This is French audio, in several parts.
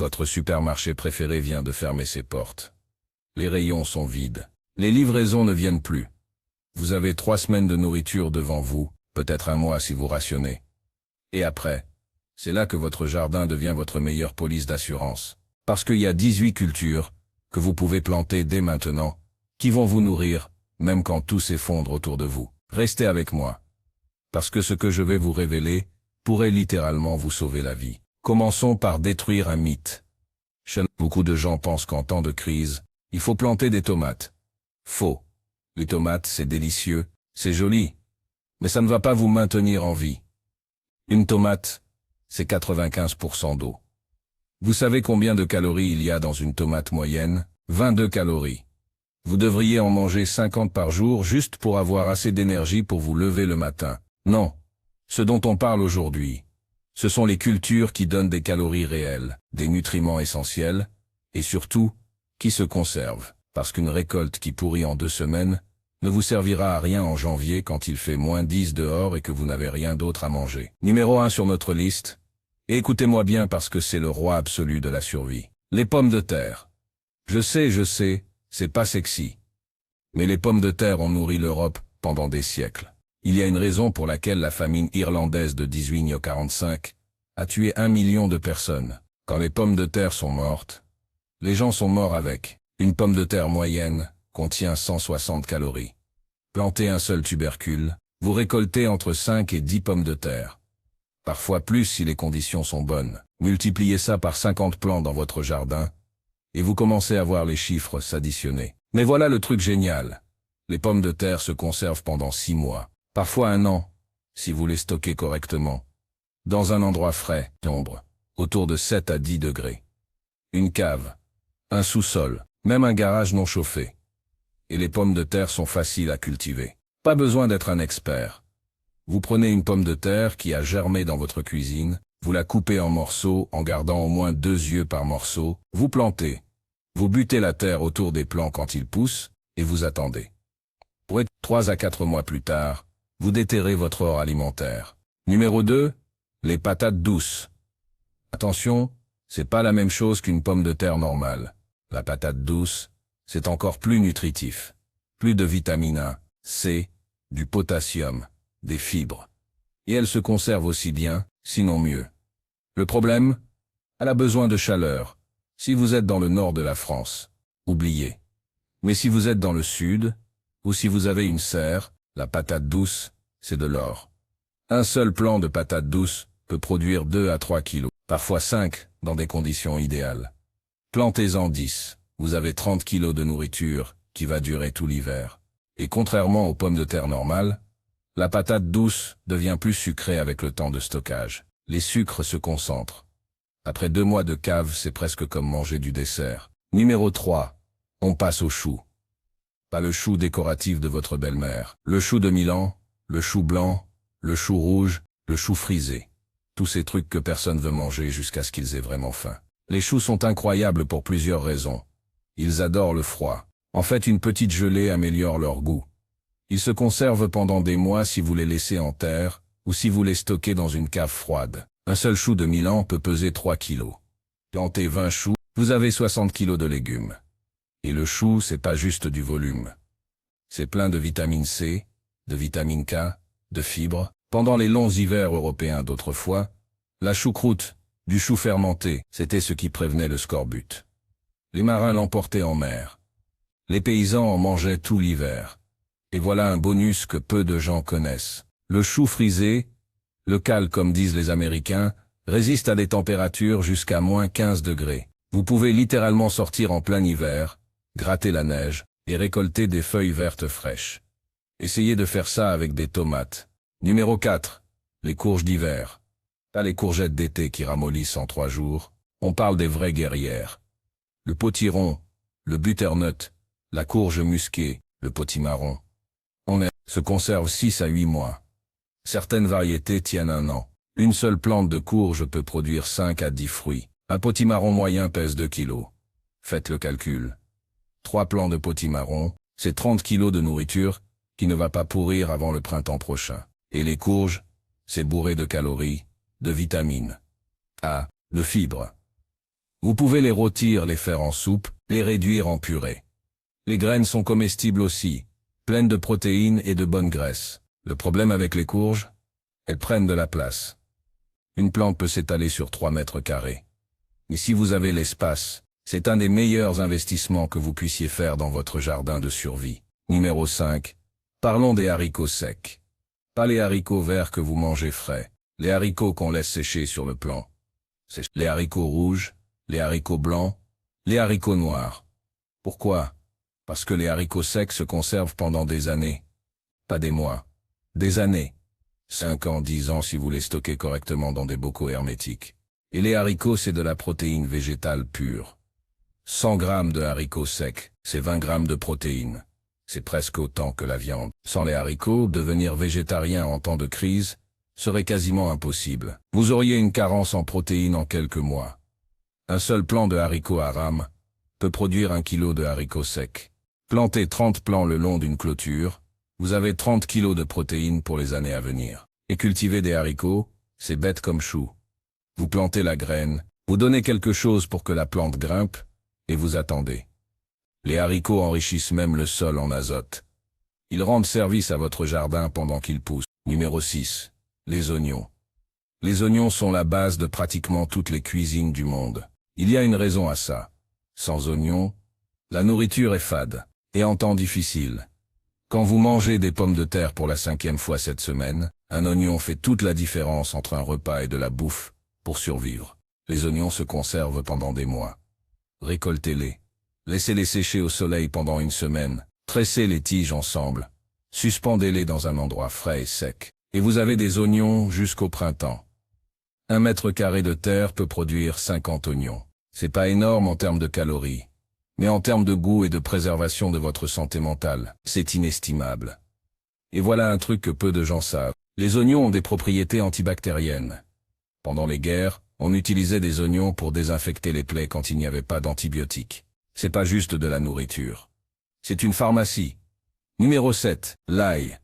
Votre supermarché préféré vient de fermer ses portes. Les rayons sont vides. Les livraisons ne viennent plus. Vous avez 3 semaines de nourriture devant vous, peut-être un mois si vous rationnez. Et après, c'est là que votre jardin devient votre meilleure police d'assurance. Parce qu'il y a 18 cultures que vous pouvez planter dès maintenant, qui vont vous nourrir, même quand tout s'effondre autour de vous. Restez avec moi. Parce que ce que je vais vous révéler pourrait littéralement vous sauver la vie. Commençons par détruire un mythe. Beaucoup de gens pensent qu'en temps de crise, il faut planter des tomates. Faux. Les tomates, c'est délicieux, c'est joli, mais ça ne va pas vous maintenir en vie. Une tomate, c'est 95% d'eau. Vous savez combien de calories il y a dans une tomate moyenne? 22 calories. Vous devriez en manger 50 par jour juste pour avoir assez d'énergie pour vous lever le matin. Non. Ce dont on parle aujourd'hui, ce sont les cultures qui donnent des calories réelles, des nutriments essentiels, et surtout, qui se conservent. Parce qu'une récolte qui pourrit en 2 semaines ne vous servira à rien en janvier quand il fait -10 dehors et que vous n'avez rien d'autre à manger. Numéro 1 sur notre liste. Et écoutez-moi bien parce que c'est le roi absolu de la survie. Les pommes de terre. Je sais, c'est pas sexy. Mais les pommes de terre ont nourri l'Europe pendant des siècles. Il y a une raison pour laquelle la famine irlandaise de 1845 a tué 1 million de personnes. Quand les pommes de terre sont mortes, les gens sont morts avec. Une pomme de terre moyenne contient 160 calories. Plantez un seul tubercule, vous récoltez entre 5 et 10 pommes de terre. Parfois plus si les conditions sont bonnes. Multipliez ça par 50 plants dans votre jardin, et vous commencez à voir les chiffres s'additionner. Mais voilà le truc génial. Les pommes de terre se conservent pendant 6 mois, parfois 1 an, si vous les stockez correctement. Dans un endroit frais, sombre, autour de 7 à 10 degrés. Une cave, un sous-sol, même un garage non chauffé. Et les pommes de terre sont faciles à cultiver. Pas besoin d'être un expert. Vous prenez une pomme de terre qui a germé dans votre cuisine, vous la coupez en morceaux en gardant au moins 2 yeux par morceau, vous plantez. Vous butez la terre autour des plants quand ils poussent, et vous attendez. Pour être 3 à 4 mois plus tard, vous déterrez votre or alimentaire. Numéro 2, les patates douces. Attention, c'est pas la même chose qu'une pomme de terre normale. La patate douce, c'est encore plus nutritif. Plus de vitamine A, C, du potassium, des fibres. Et elle se conserve aussi bien, sinon mieux. Le problème? Elle a besoin de chaleur. Si vous êtes dans le nord de la France, oubliez. Mais si vous êtes dans le sud, ou si vous avez une serre, la patate douce, c'est de l'or. Un seul plant de patate douce peut produire 2 à 3 kilos, parfois 5, dans des conditions idéales. Plantez-en 10, vous avez 30 kilos de nourriture qui va durer tout l'hiver. Et contrairement aux pommes de terre normales, la patate douce devient plus sucrée avec le temps de stockage. Les sucres se concentrent. Après 2 mois de cave, c'est presque comme manger du dessert. Numéro 3. On passe au chou. Pas le chou décoratif de votre belle-mère. Le chou de Milan, le chou blanc, le chou rouge, le chou frisé. Tous ces trucs que personne veut manger jusqu'à ce qu'ils aient vraiment faim. Les choux sont incroyables pour plusieurs raisons. Ils adorent le froid. En fait, une petite gelée améliore leur goût. Ils se conservent pendant des mois si vous les laissez en terre, ou si vous les stockez dans une cave froide. Un seul chou de Milan peut peser 3 kilos. Plantez 20 choux, vous avez 60 kilos de légumes. Et le chou, c'est pas juste du volume. C'est plein de vitamine C, de vitamine K, de fibres. Pendant les longs hivers européens d'autrefois, la choucroute, du chou fermenté, c'était ce qui prévenait le scorbut. Les marins l'emportaient en mer. Les paysans en mangeaient tout l'hiver. Et voilà un bonus que peu de gens connaissent. Le chou frisé, le cal comme disent les Américains, résiste à des températures jusqu'à -15 degrés. Vous pouvez littéralement sortir en plein hiver, gratter la neige, et récolter des feuilles vertes fraîches. Essayez de faire ça avec des tomates. Numéro 4. Les courges d'hiver. Pas les courgettes d'été qui ramollissent en 3 jours, on parle des vraies guerrières. Le potiron, le butternut, la courge musquée, le potimarron. Se conserve 6 à 8 mois. Certaines variétés tiennent 1 an. Une seule plante de courge peut produire 5 à 10 fruits. Un potimarron moyen pèse 2 kilos. Faites le calcul. 3 plants de potimarron, c'est 30 kilos de nourriture qui ne va pas pourrir avant le printemps prochain. Et les courges, c'est bourré de calories, de vitamines A, de fibres. Vous pouvez les rôtir, les faire en soupe, les réduire en purée. Les graines sont comestibles aussi, pleines de protéines et de bonnes graisses. Le problème avec les courges? Elles prennent de la place. Une plante peut s'étaler sur 3 mètres carrés. Et si vous avez l'espace, c'est un des meilleurs investissements que vous puissiez faire dans votre jardin de survie. Numéro 5. Parlons des haricots secs. Pas les haricots verts que vous mangez frais, les haricots qu'on laisse sécher sur le plan. C'est les haricots rouges, les haricots blancs, les haricots noirs. Pourquoi? Parce que les haricots secs se conservent pendant des années. Pas des mois. Des années. 5 ans, 10 ans si vous les stockez correctement dans des bocaux hermétiques. Et les haricots, c'est de la protéine végétale pure. 100 grammes de haricots secs, c'est 20 grammes de protéines. C'est presque autant que la viande. Sans les haricots, devenir végétarien en temps de crise serait quasiment impossible. Vous auriez une carence en protéines en quelques mois. Un seul plant de haricots haram peut produire 1 kilo de haricots secs. Plantez 30 plants le long d'une clôture, vous avez 30 kilos de protéines pour les années à venir. Et cultiver des haricots, c'est bête comme chou. Vous plantez la graine, vous donnez quelque chose pour que la plante grimpe, et vous attendez. Les haricots enrichissent même le sol en azote. Ils rendent service à votre jardin pendant qu'il pousse. Numéro 6. Les oignons. Les oignons sont la base de pratiquement toutes les cuisines du monde. Il y a une raison à ça. Sans oignons, la nourriture est fade, et en temps difficile. Quand vous mangez des pommes de terre pour la 5e fois cette semaine, un oignon fait toute la différence entre un repas et de la bouffe, pour survivre. Les oignons se conservent pendant des mois. Récoltez-les. Laissez-les sécher au soleil pendant une semaine. Tressez les tiges ensemble. Suspendez-les dans un endroit frais et sec. Et vous avez des oignons jusqu'au printemps. 1 mètre carré de terre peut produire 50 oignons. C'est pas énorme en termes de calories. Mais en termes de goût et de préservation de votre santé mentale, c'est inestimable. Et voilà un truc que peu de gens savent. Les oignons ont des propriétés antibactériennes. Pendant les guerres, on utilisait des oignons pour désinfecter les plaies quand il n'y avait pas d'antibiotiques. C'est pas juste de la nourriture. C'est une pharmacie. Numéro 7. L'ail.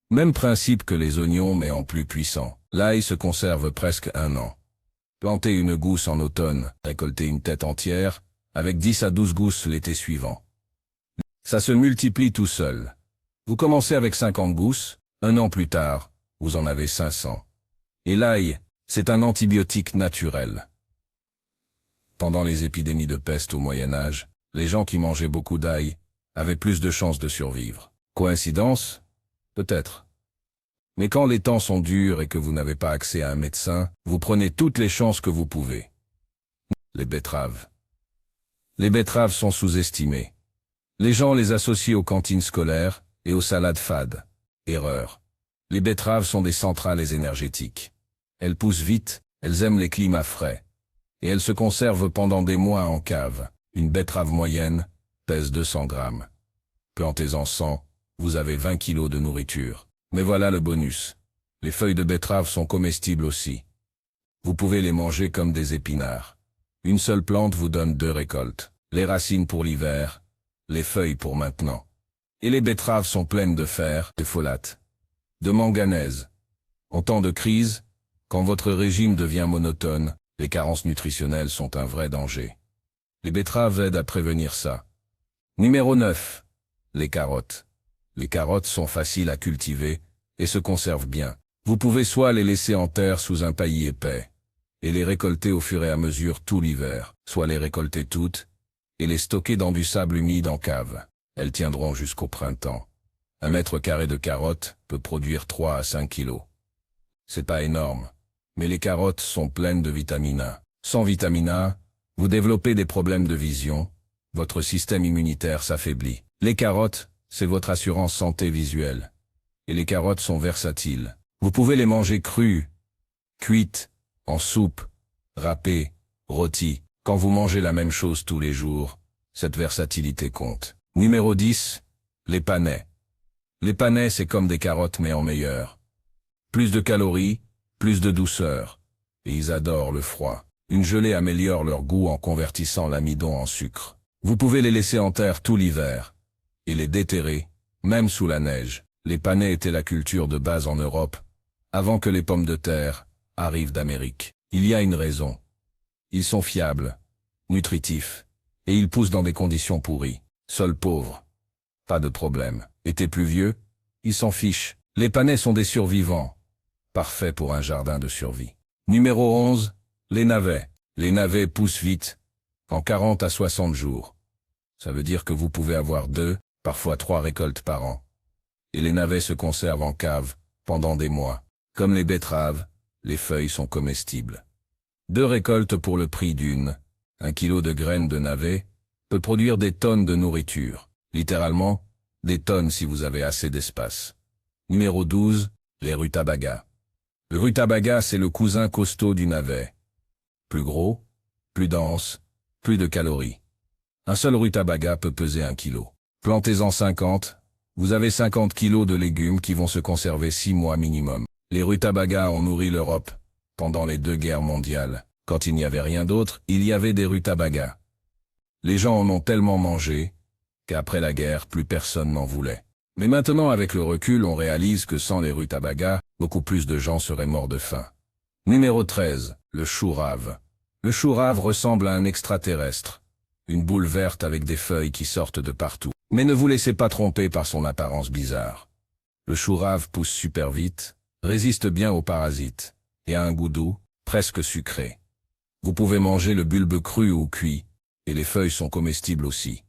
Même principe que les oignons mais en plus puissant. L'ail se conserve presque 1 an. Plantez une gousse en automne, récoltez une tête entière, avec 10 à 12 gousses l'été suivant. Ça se multiplie tout seul. Vous commencez avec 50 gousses, 1 an plus tard, vous en avez 500. Et l'ail, c'est un antibiotique naturel. Pendant les épidémies de peste au Moyen-Âge, les gens qui mangeaient beaucoup d'ail avaient plus de chances de survivre. Coïncidence? Peut-être. Mais quand les temps sont durs et que vous n'avez pas accès à un médecin, vous prenez toutes les chances que vous pouvez. Les betteraves. Les betteraves sont sous-estimées. Les gens les associent aux cantines scolaires et aux salades fades. Erreur. Les betteraves sont des centrales énergétiques. Elles poussent vite, elles aiment les climats frais. Et elles se conservent pendant des mois en cave. Une betterave moyenne pèse 200 grammes. Plantez-en 100, vous avez 20 kilos de nourriture. Mais voilà le bonus. Les feuilles de betterave sont comestibles aussi. Vous pouvez les manger comme des épinards. Une seule plante vous donne 2 récoltes. Les racines pour l'hiver, les feuilles pour maintenant. Et les betteraves sont pleines de fer, de folate, de manganèse. En temps de crise, quand votre régime devient monotone, les carences nutritionnelles sont un vrai danger. Les betteraves aident à prévenir ça. Numéro 9. Les carottes. Les carottes sont faciles à cultiver et se conservent bien. Vous pouvez soit les laisser en terre sous un paillis épais et les récolter au fur et à mesure tout l'hiver, soit les récolter toutes et les stocker dans du sable humide en cave. Elles tiendront jusqu'au printemps. 1 mètre carré de carottes peut produire 3 à 5 kilos. C'est pas énorme, mais les carottes sont pleines de vitamine A. Sans vitamine A, vous développez des problèmes de vision, votre système immunitaire s'affaiblit. Les carottes, c'est votre assurance santé visuelle. Et les carottes sont versatiles. Vous pouvez les manger crues, cuites, en soupe, râpées, rôties. Quand vous mangez la même chose tous les jours, cette versatilité compte. Numéro 10. Les panais. Les panais, c'est comme des carottes mais en meilleur. Plus de calories, plus de douceur. Et ils adorent le froid. Une gelée améliore leur goût en convertissant l'amidon en sucre. Vous pouvez les laisser en terre tout l'hiver et les déterrer, même sous la neige. Les panais étaient la culture de base en Europe, avant que les pommes de terre arrivent d'Amérique. Il y a une raison. Ils sont fiables, nutritif, et il pousse dans des conditions pourries. Sol pauvre. Pas de problème. Été pluvieux, il s'en fiche. Les panais sont des survivants. Parfait pour un jardin de survie. Numéro 11, les navets. Les navets poussent vite, en 40 à 60 jours. Ça veut dire que vous pouvez avoir 2, parfois 3 récoltes par an. Et les navets se conservent en cave, pendant des mois. Comme les betteraves, les feuilles sont comestibles. 2 récoltes pour le prix d'une. 1 kilo de graines de navet peut produire des tonnes de nourriture. Littéralement, des tonnes si vous avez assez d'espace. Numéro 12, les rutabagas. Le rutabaga, c'est le cousin costaud du navet. Plus gros, plus dense, plus de calories. Un seul rutabaga peut peser 1 kilo. Plantez-en 50, vous avez 50 kilos de légumes qui vont se conserver 6 mois minimum. Les rutabagas ont nourri l'Europe pendant les 2 guerres mondiales. Quand il n'y avait rien d'autre, il y avait des rutabagas. Les gens en ont tellement mangé qu'après la guerre, plus personne n'en voulait. Mais maintenant, avec le recul, on réalise que sans les rutabagas, beaucoup plus de gens seraient morts de faim. Numéro 13, le chou rave. Le chou rave ressemble à un extraterrestre. Une boule verte avec des feuilles qui sortent de partout. Mais ne vous laissez pas tromper par son apparence bizarre. Le chou rave pousse super vite, résiste bien aux parasites, et a un goût doux, presque sucré. Vous pouvez manger le bulbe cru ou cuit, et les feuilles sont comestibles aussi.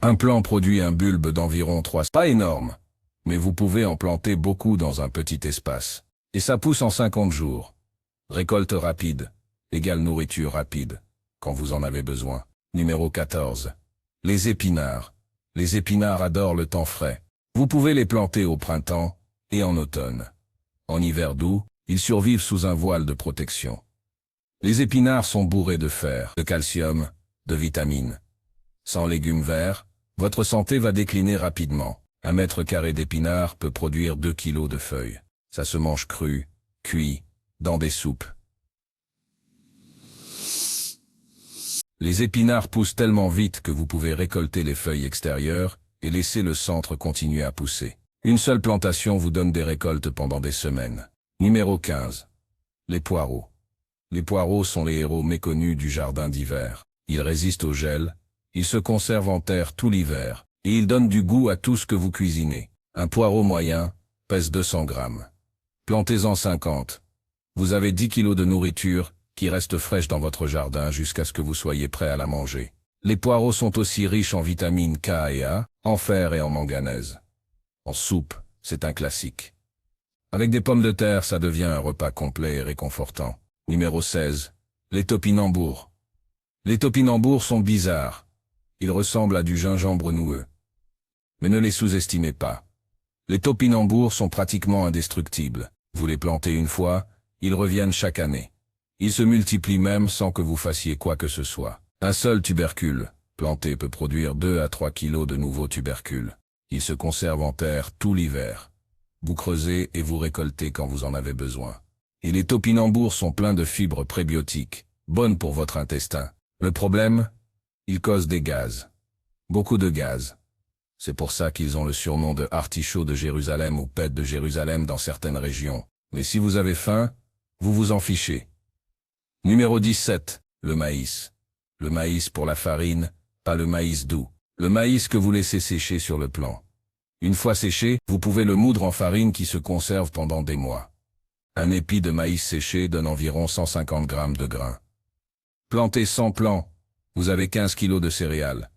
Un plant produit un bulbe d'environ 3. Pas énorme, mais vous pouvez en planter beaucoup dans un petit espace. Et ça pousse en 50 jours. Récolte rapide, égale nourriture rapide, quand vous en avez besoin. Numéro 14. Les épinards. Les épinards adorent le temps frais. Vous pouvez les planter au printemps et en automne. En hiver doux, ils survivent sous un voile de protection. Les épinards sont bourrés de fer, de calcium, de vitamines. Sans légumes verts, votre santé va décliner rapidement. 1 mètre carré d'épinards peut produire 2 kilos de feuilles. Ça se mange cru, cuit, dans des soupes. Les épinards poussent tellement vite que vous pouvez récolter les feuilles extérieures et laisser le centre continuer à pousser. Une seule plantation vous donne des récoltes pendant des semaines. Numéro 15. Les poireaux. Les poireaux sont les héros méconnus du jardin d'hiver. Ils résistent au gel, ils se conservent en terre tout l'hiver, et ils donnent du goût à tout ce que vous cuisinez. Un poireau moyen pèse 200 grammes. Plantez-en 50. Vous avez 10 kilos de nourriture qui reste fraîche dans votre jardin jusqu'à ce que vous soyez prêt à la manger. Les poireaux sont aussi riches en vitamines K et A, en fer et en manganèse. En soupe, c'est un classique. Avec des pommes de terre, ça devient un repas complet et réconfortant. Numéro 16. Les topinambours. Les topinambours sont bizarres. Ils ressemblent à du gingembre noueux. Mais ne les sous-estimez pas. Les topinambours sont pratiquement indestructibles. Vous les plantez une fois, ils reviennent chaque année. Ils se multiplient même sans que vous fassiez quoi que ce soit. Un seul tubercule planté peut produire 2 à 3 kilos de nouveaux tubercules. Ils se conservent en terre tout l'hiver. Vous creusez et vous récoltez quand vous en avez besoin. Et les topinambours sont pleins de fibres prébiotiques, bonnes pour votre intestin. Le problème, ils causent des gaz. Beaucoup de gaz. C'est pour ça qu'ils ont le surnom de artichaut de Jérusalem ou pète de Jérusalem dans certaines régions. Mais si vous avez faim, vous vous en fichez. Numéro 17. Le maïs. Le maïs pour la farine, pas le maïs doux. Le maïs que vous laissez sécher sur le plant. Une fois séché, vous pouvez le moudre en farine qui se conserve pendant des mois. Un épi de maïs séché donne environ 150 grammes de grains. Plantez 100 plants, vous avez 15 kilos de céréales.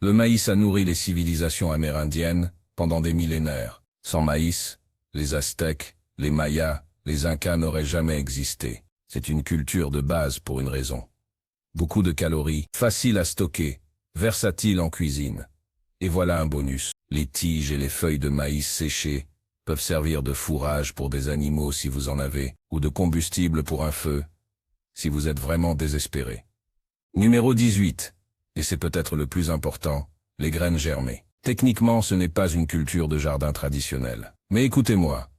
Le maïs a nourri les civilisations amérindiennes pendant des millénaires. Sans maïs, les Aztèques, les Mayas, les Incas n'auraient jamais existé. C'est une culture de base pour une raison. Beaucoup de calories, facile à stocker, versatile en cuisine. Et voilà un bonus. Les tiges et les feuilles de maïs séchées peuvent servir de fourrage pour des animaux si vous en avez, ou de combustible pour un feu, si vous êtes vraiment désespéré. Numéro 18. Et c'est peut-être le plus important, les graines germées. Techniquement, ce n'est pas une culture de jardin traditionnelle. Mais écoutez-moi.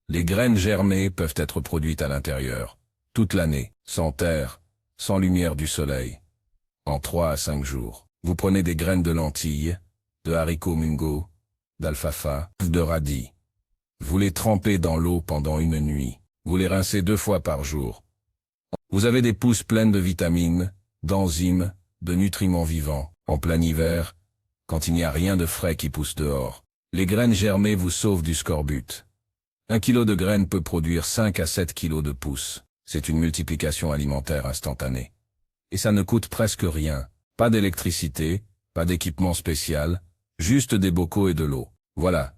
Les graines germées peuvent être produites à l'intérieur, toute l'année, sans terre, sans lumière du soleil. En 3 à 5 jours, vous prenez des graines de lentilles, de haricots mungo, d'alfalfa, de radis. Vous les trempez dans l'eau pendant une nuit. Vous les rincez 2 fois par jour. Vous avez des pousses pleines de vitamines, d'enzymes, de nutriments vivants, en plein hiver, quand il n'y a rien de frais qui pousse dehors. Les graines germées vous sauvent du scorbut. 1 kilo de graines peut produire 5 à 7 kilos de pousses. C'est une multiplication alimentaire instantanée. Et ça ne coûte presque rien. Pas d'électricité, pas d'équipement spécial, juste des bocaux et de l'eau. Voilà.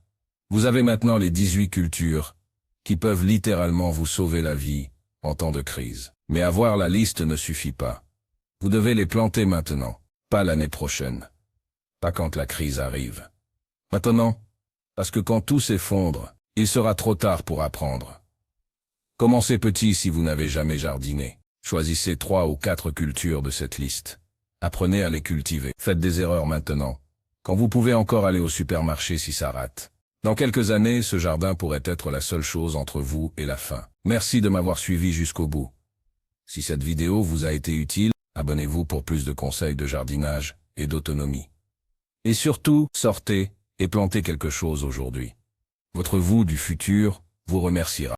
Vous avez maintenant les 18 cultures qui peuvent littéralement vous sauver la vie en temps de crise. Mais avoir la liste ne suffit pas. Vous devez les planter maintenant, pas l'année prochaine. Pas quand la crise arrive. Maintenant, parce que quand tout s'effondre, il sera trop tard pour apprendre. Commencez petit si vous n'avez jamais jardiné. Choisissez 3 ou 4 cultures de cette liste. Apprenez à les cultiver. Faites des erreurs maintenant, quand vous pouvez encore aller au supermarché si ça rate. Dans quelques années, ce jardin pourrait être la seule chose entre vous et la fin. Merci de m'avoir suivi jusqu'au bout. Si cette vidéo vous a été utile, abonnez-vous pour plus de conseils de jardinage et d'autonomie. Et surtout, sortez et plantez quelque chose aujourd'hui. Votre vous du futur vous remerciera.